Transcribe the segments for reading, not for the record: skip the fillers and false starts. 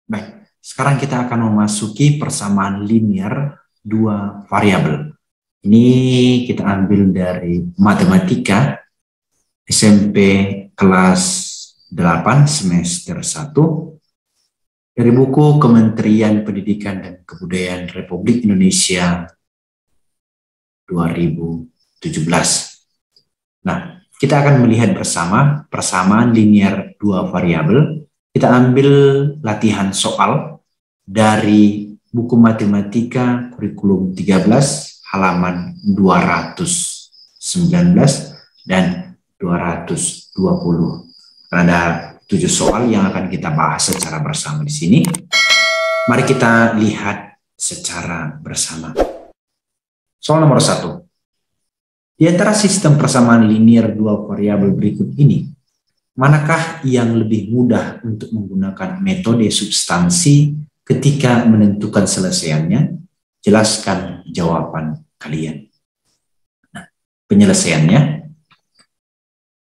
Baik, sekarang kita akan memasuki persamaan linear dua variabel. Ini kita ambil dari matematika SMP kelas 8 semester 1 dari buku Kementerian Pendidikan dan Kebudayaan Republik Indonesia 2017. Nah, kita akan melihat bersama persamaan linear dua variabel. Kita ambil latihan soal dari buku matematika kurikulum 13 halaman 219 dan 220. Ada 7 soal yang akan kita bahas secara bersama di sini. Mari kita lihat secara bersama. Soal nomor 1. Di antara sistem persamaan linear dua variabel berikut ini, manakah yang lebih mudah untuk menggunakan metode substansi ketika menentukan selesaiannya? Jelaskan jawaban kalian. Nah, penyelesaiannya,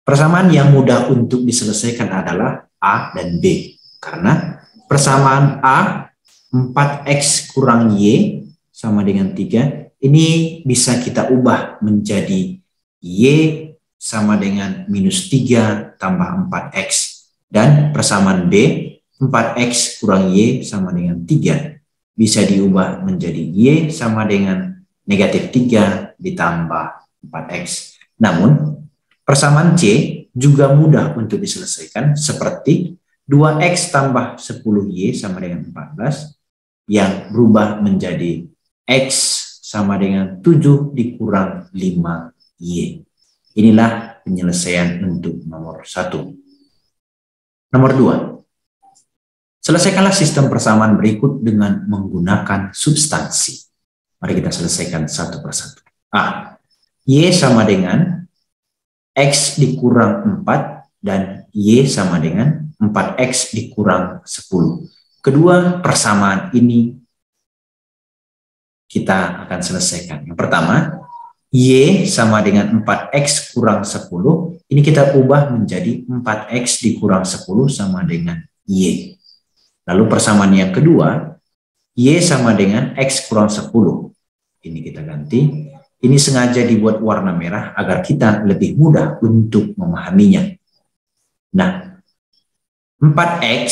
persamaan yang mudah untuk diselesaikan adalah A dan B. Karena persamaan A 4X kurang Y sama dengan 3, ini bisa kita ubah menjadi Y sama dengan minus 3 tambah 4X. Dan persamaan B, 4X kurang Y sama dengan 3. Bisa diubah menjadi Y sama dengan negatif 3 ditambah 4X. Namun, persamaan C juga mudah untuk diselesaikan seperti 2X tambah 10Y sama dengan 14 yang berubah menjadi X sama dengan 7 dikurang 5Y. Inilah penyelesaian untuk nomor 1. Nomor 2. Selesaikanlah sistem persamaan berikut dengan menggunakan substansi. Mari kita selesaikan satu persatu. A. Y sama dengan X dikurang 4 dan Y sama dengan 4X dikurang 10. Kedua persamaan ini kita akan selesaikan. Yang pertama, Y sama dengan 4X kurang 10. Ini kita ubah menjadi 4X dikurang 10 sama dengan Y. Lalu persamaan yang kedua, Y sama dengan X kurang 10. Ini kita ganti. Ini sengaja dibuat warna merah agar kita lebih mudah untuk memahaminya. Nah, 4X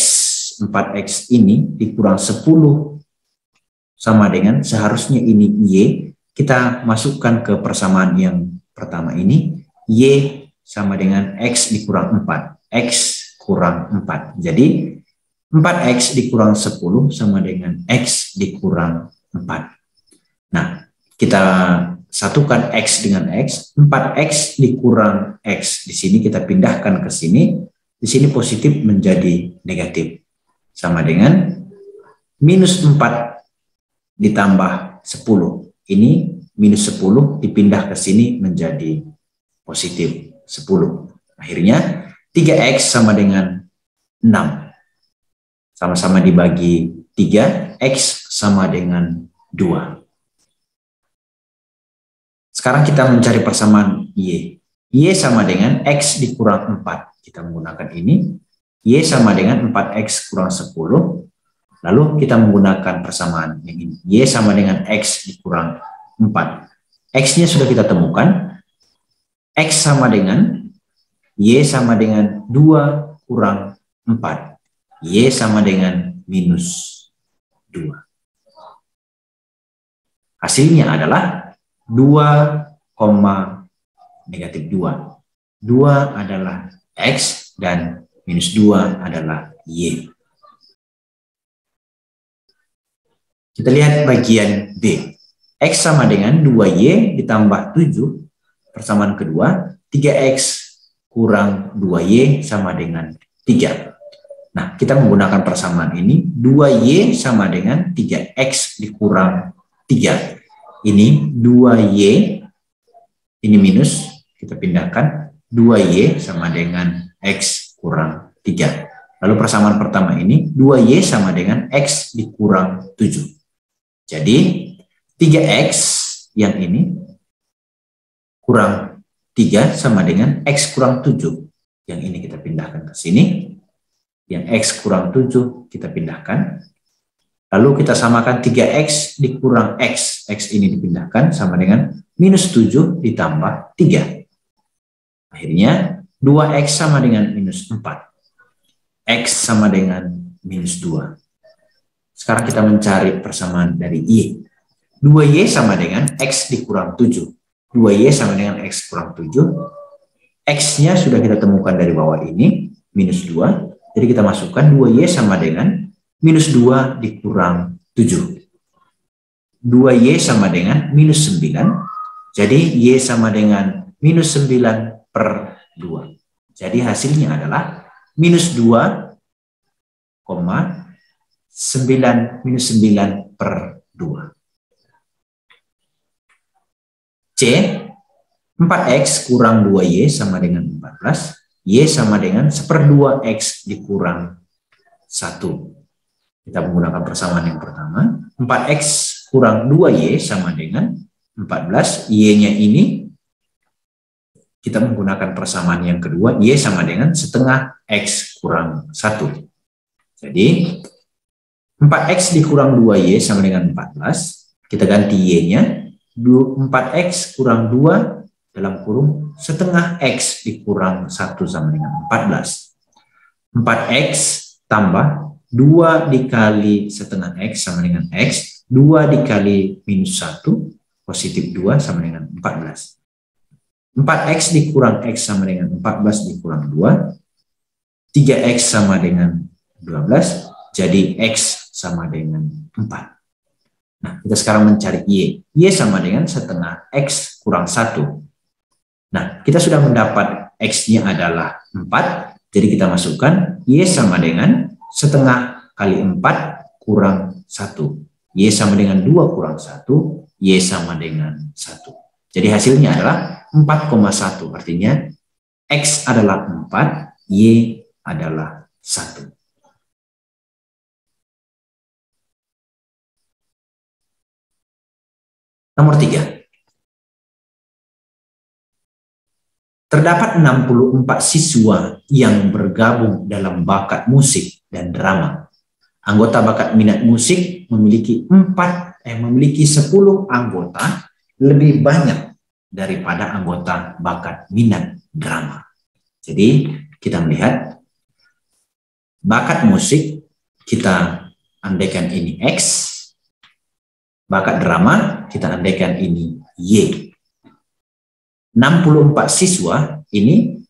ini dikurang 10 sama dengan, seharusnya ini Y, kita masukkan ke persamaan yang pertama ini, Y sama dengan X dikurang 4, X kurang 4. Jadi, 4X dikurang 10 sama dengan X dikurang 4. Nah, kita satukan X dengan X, 4X dikurang X. Di sini kita pindahkan ke sini, di sini positif menjadi negatif. Sama dengan minus 4 ditambah 10. Ini minus 10 dipindah ke sini menjadi positif 10. Akhirnya 3X sama dengan 6. Sama-sama dibagi 3, X sama dengan 2. Sekarang kita mencari persamaan Y. Y sama dengan X dikurang 4. Kita menggunakan ini. Y sama dengan 4X kurang 10. Lalu kita menggunakan persamaan yang ini. Y sama dengan X dikurang 4. X-nya sudah kita temukan. X sama dengan Y sama dengan 2 kurang 4. Y sama dengan minus 2. Hasilnya adalah 2, negatif 2. 2 adalah X dan minus 2 adalah Y. Kita lihat bagian B. X sama dengan 2Y ditambah 7. Persamaan kedua, 3X kurang 2Y sama dengan 3. Nah, kita menggunakan persamaan ini. 2Y sama dengan 3X dikurang 3. Ini 2Y, ini minus, kita pindahkan. 2Y sama dengan X kurang 3. Lalu persamaan pertama ini, 2Y sama dengan X dikurang 7. Jadi 3X yang ini kurang 3 sama dengan X kurang 7. Yang ini kita pindahkan ke sini. Yang X kurang 7 kita pindahkan. Lalu kita samakan 3X dikurang X. X ini dipindahkan sama dengan minus 7 ditambah 3. Akhirnya 2X sama dengan minus 4. X sama dengan minus 2. Sekarang kita mencari persamaan dari Y. 2Y sama dengan X dikurang 7. 2Y sama dengan X kurang 7. X-nya sudah kita temukan dari bawah ini, minus 2. Jadi kita masukkan 2Y sama dengan minus 2 dikurang 7. 2Y sama dengan minus 9. Jadi Y sama dengan minus 9 per 2. Jadi hasilnya adalah minus 2, 9 minus 9 per 2. C, 4X kurang 2Y sama dengan 14. Y sama dengan 1/2X dikurang 1. Kita menggunakan persamaan yang pertama. 4X kurang 2Y sama dengan 14. Y-nya ini kita menggunakan persamaan yang kedua. Y sama dengan setengah X kurang 1. Jadi 4X dikurang 2Y sama dengan 14. Kita ganti Y-nya. 4X kurang 2 dalam kurung setengah X dikurang 1 sama dengan 14. 4X tambah 2 dikali setengah X sama dengan X. 2 dikali minus 1, positif 2 sama dengan 14. 4X dikurang X sama dengan 14 dikurang 2. 3X sama dengan 12. Jadi X sama dengan 4. Nah, kita sekarang mencari Y. Y sama dengan setengah X kurang 1. Nah, kita sudah mendapat X-nya adalah 4. Jadi kita masukkan Y sama dengan setengah kali 4 kurang 1. Y sama dengan 2 kurang 1. Y sama dengan 1. Jadi hasilnya adalah 4,1. Artinya X adalah 4. Y adalah 1. Nomor 3. Terdapat 64 siswa yang bergabung dalam bakat musik dan drama. Anggota bakat minat musik memiliki 10 anggota, lebih banyak daripada anggota bakat minat drama. Jadi kita melihat bakat musik, kita andaikan ini X. Bakat drama, kita andaikan ini Y. 64 siswa ini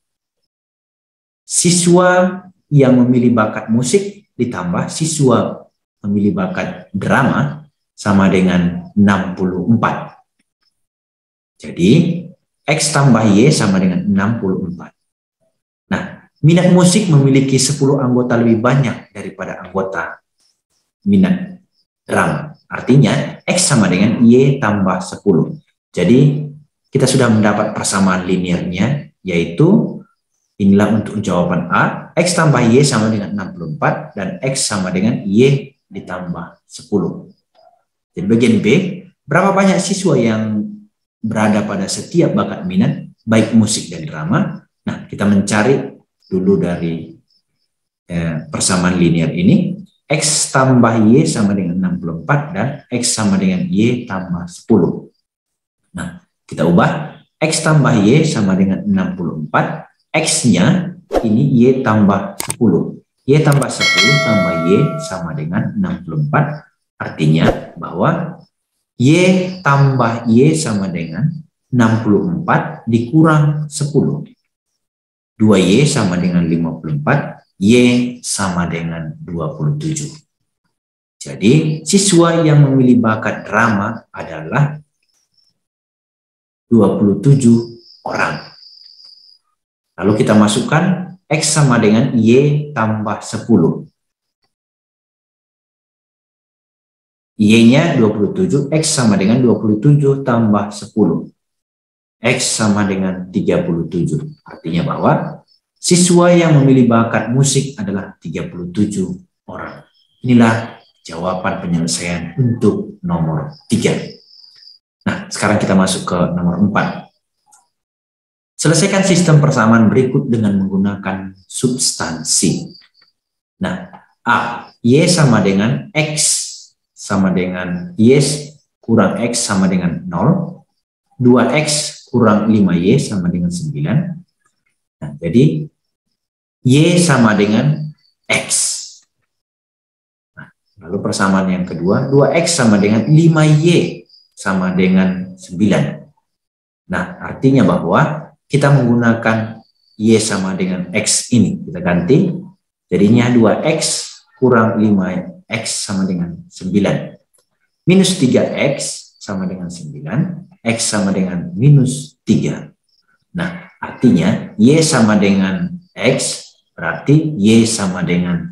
siswa yang memilih bakat musik ditambah siswa memilih bakat drama sama dengan 64. Jadi X tambah Y sama dengan 64. Nah, minat musik memiliki 10 anggota lebih banyak daripada anggota minat drama. Artinya X sama dengan Y tambah 10. Jadi kita sudah mendapat persamaan linearnya, yaitu inilah untuk jawaban A. X tambah Y sama dengan 64 dan X sama dengan Y ditambah 10. Jadi bagian B, berapa banyak siswa yang berada pada setiap bakat minat, baik musik dan drama? Nah, kita mencari dulu dari persamaan linear ini. X tambah Y sama dengan 64 dan X sama dengan Y tambah 10. Nah, kita ubah. X tambah Y sama dengan 64. X-nya ini Y tambah 10. Y tambah 10 tambah Y sama dengan 64. Artinya bahwa Y tambah Y sama dengan 64 dikurang 10. 2Y sama dengan 54. Y sama dengan 27. Jadi siswa yang memilih bakat drama adalah 27 orang. Lalu kita masukkan X sama dengan Y tambah 10. Y-nya 27, X sama dengan 27 tambah 10. X sama dengan 37. Artinya bahwa siswa yang memilih bakat musik adalah 37 orang. Inilah jawaban penyelesaian untuk nomor 3. Nah, sekarang kita masuk ke nomor 4. Selesaikan sistem persamaan berikut dengan menggunakan substansi. Nah, A, Y sama dengan X sama dengan Y kurang X sama dengan 0. 2X kurang 5Y sama dengan 9. Nah, jadi Y sama dengan X. Nah, lalu persamaan yang kedua, 2X sama dengan 5Y sama dengan 9. Nah, artinya bahwa kita menggunakan Y sama dengan X ini. Kita ganti, jadinya 2X kurang 5X sama dengan 9. Minus 3X sama dengan 9. X sama dengan minus 3. Nah, artinya Y sama dengan X, berarti Y sama dengan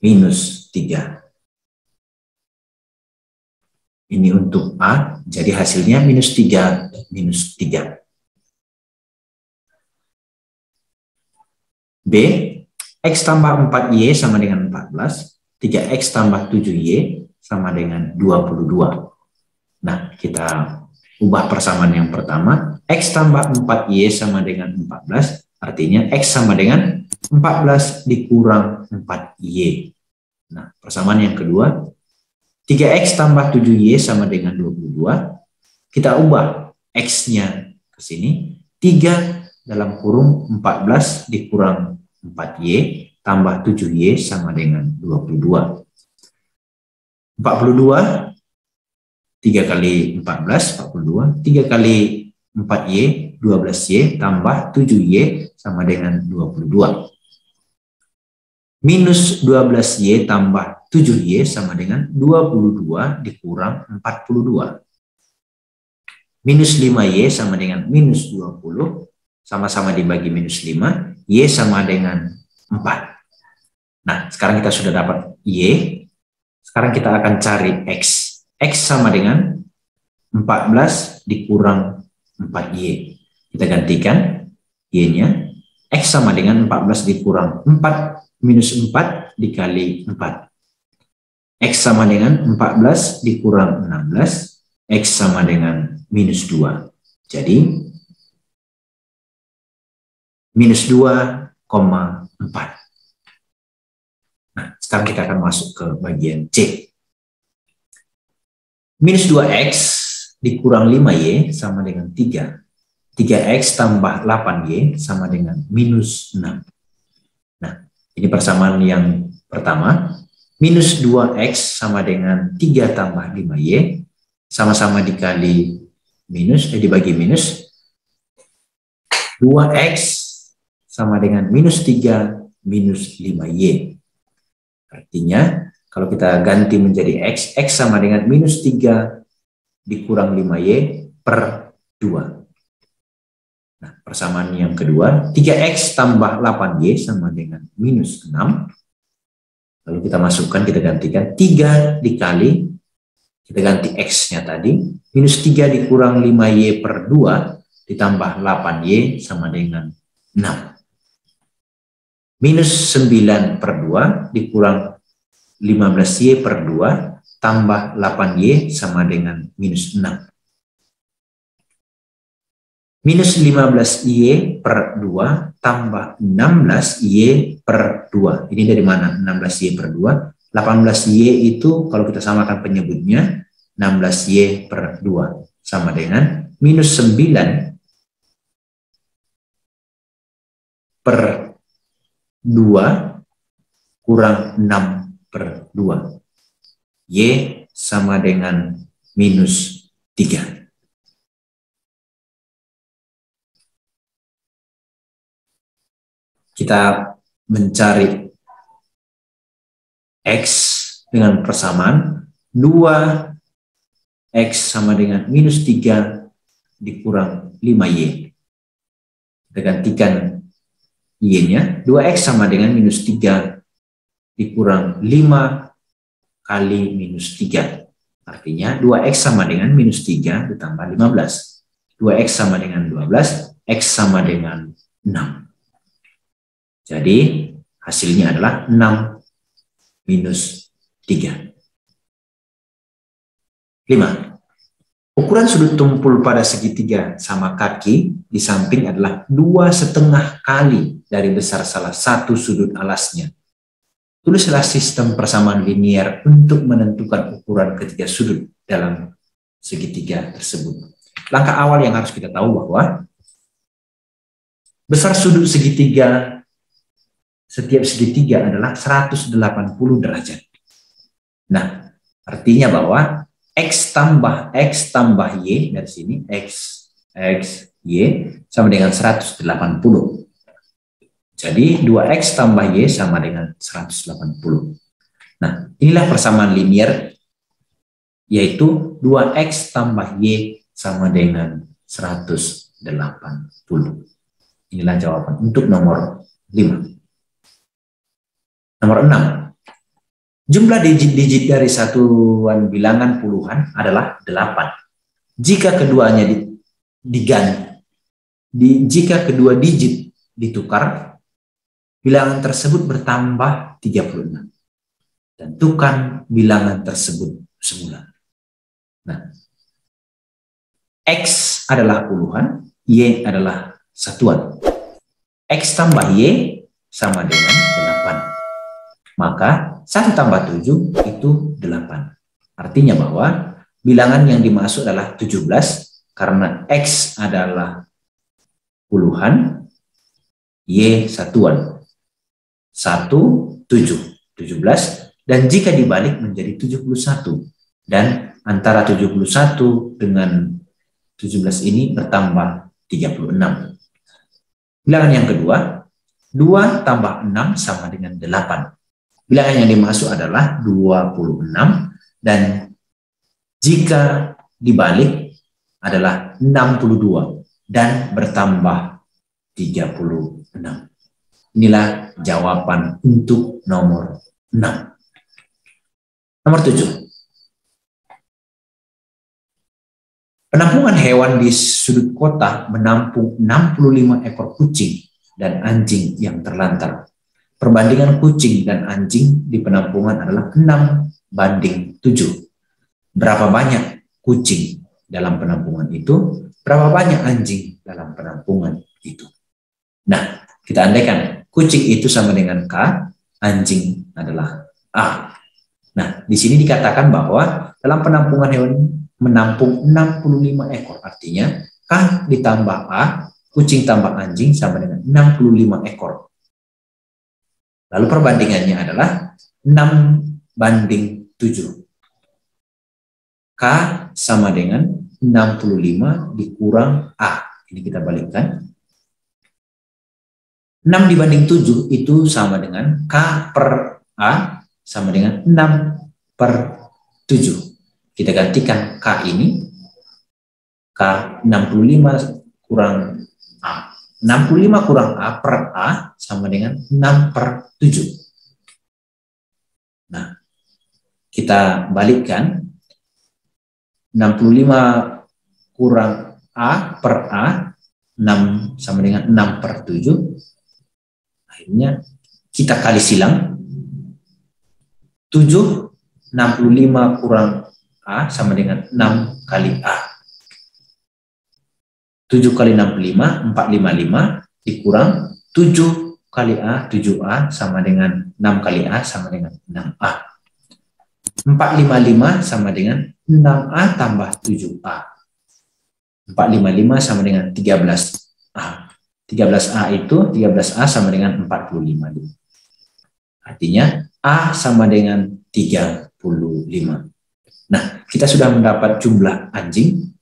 minus 3. Ini untuk A, jadi hasilnya minus 3, minus 3. B, X tambah 4Y sama dengan 14, 3X tambah 7Y sama dengan 22. Nah, kita ubah persamaan yang pertama, X tambah 4Y sama dengan 14, artinya X sama dengan 14 dikurang 4Y. Nah, persamaan yang kedua, 3X tambah 7Y sama dengan 22. Kita ubah X-nya ke sini. 3 dalam kurung 14 dikurang 4Y tambah 7Y sama dengan 22. 42, 3 kali 14, 42. 3 kali 4Y, 12Y tambah 7Y sama dengan 22. Minus 12Y tambah 7Y sama dengan 22 dikurang 42. Minus 5Y sama dengan minus 20, sama-sama dibagi minus 5, Y sama dengan 4. Nah, sekarang kita sudah dapat Y, sekarang kita akan cari X. X sama dengan 14 dikurang 4Y. Kita gantikan Y-nya, X sama dengan 14 dikurang 4 minus 4 dikali 4. X sama dengan 14 dikurang 16, X sama dengan minus 2. Jadi, minus 2,4. Nah, sekarang kita akan masuk ke bagian C. Minus 2X dikurang 5Y sama dengan 3. 3X tambah 8Y sama dengan minus 6. Nah, ini persamaan yang pertama. Minus 2X sama dengan 3 tambah 5Y. Sama-sama dikali minus, dibagi minus. 2X sama dengan minus 3 minus 5Y. Artinya, kalau kita ganti menjadi X, X sama dengan minus 3 dikurang 5Y per 2. Nah, persamaan yang kedua, 3X tambah 8Y sama dengan minus 6. Lalu kita masukkan, kita gantikan 3 dikali, kita ganti X-nya tadi, minus 3 dikurang 5Y per 2 ditambah 8Y sama dengan 6. Minus 9 per 2 dikurang 15Y per 2 tambah 8Y sama dengan minus 6. Minus 15Y per 2 tambah 16Y per 2. Ini dari mana 16Y per 2? 18Y itu kalau kita samakan penyebutnya 16Y per 2 sama dengan minus 9 per 2 kurang 6 per 2. Y sama dengan minus 3. Kita mencari X dengan persamaan 2X sama dengan minus 3 dikurang 5Y. Kita gantikan Y-nya, 2X sama dengan minus 3 dikurang 5 kali minus 3. Artinya 2X sama dengan minus 3 ditambah 15. 2X sama dengan 12, X sama dengan 6. Jadi hasilnya adalah 6 minus 3. 5. Ukuran sudut tumpul pada segitiga sama kaki di samping adalah 2,5 kali dari besar salah satu sudut alasnya. Tulislah sistem persamaan linier untuk menentukan ukuran ketiga sudut dalam segitiga tersebut. Langkah awal yang harus kita tahu bahwa besar sudut segitiga setiap segitiga adalah 180 derajat. Nah, artinya bahwa X tambah Y dari sini, X, Y sama dengan 180. Jadi 2X tambah Y sama dengan 180. Nah, inilah persamaan linier, yaitu 2X tambah Y sama dengan 180. Inilah jawaban untuk nomor 5. Nomor 6. Jumlah digit-digit dari satuan bilangan puluhan adalah 8. Jika keduanya jika kedua digit ditukar, bilangan tersebut bertambah 36. Tentukan bilangan tersebut semula. Nah, X adalah puluhan, Y adalah satuan. X tambah Y sama dengan 8. Maka 1 tambah 7 itu 8. Artinya bahwa bilangan yang dimaksud adalah 17 karena X adalah puluhan, Y satuan. 1, 7, 17. Dan jika dibalik menjadi 71. Dan antara 71 dengan 17 ini bertambah 36. Bilangan yang kedua, 2 tambah 6 sama dengan 8. Bilangan yang dimaksud adalah 26 dan jika dibalik adalah 62 dan bertambah 36. Inilah jawaban untuk nomor 6. Nomor 7. Penampungan hewan di sudut kota menampung 65 ekor kucing dan anjing yang terlantar. Perbandingan kucing dan anjing di penampungan adalah 6:7. Berapa banyak kucing dalam penampungan itu? Berapa banyak anjing dalam penampungan itu? Nah, kita andaikan kucing itu sama dengan K, anjing adalah A. Nah, di sini dikatakan bahwa dalam penampungan hewan menampung 65 ekor. Artinya K ditambah A, kucing tambah anjing sama dengan 65 ekor. Lalu perbandingannya adalah 6:7. K sama dengan 65 dikurang A. Ini kita balikkan. 6/7 itu sama dengan K per A sama dengan 6/7. Kita gantikan K ini, K 65 kurang A. 65 kurang A per A sama dengan 6/7. Nah, kita balikkan. 65 kurang A per A, 6 sama dengan 6/7. Akhirnya kita kali silang. 7, 65 kurang A sama dengan 6 kali A. 7 kali 65, 455 dikurang 7 kali A, 7A sama dengan 6 kali A sama dengan 6A. 455 sama dengan 6A tambah 7A. 455 sama dengan 13A. 13A itu 13A sama dengan 45. Artinya A sama dengan 35. Nah, kita sudah mendapat jumlah anjing.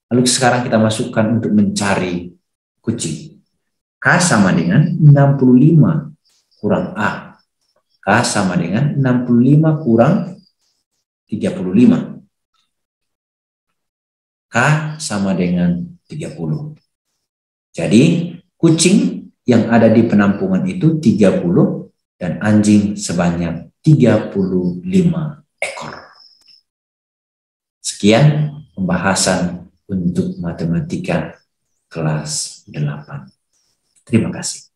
Lalu sekarang kita masukkan untuk mencari kucing. K sama dengan 65 kurang A. K sama dengan 65 kurang 35. K sama dengan 30. Jadi, kucing yang ada di penampungan itu 30 dan anjing sebanyak 35 ekor. Sekian pembahasan untuk matematika kelas 8. Terima kasih.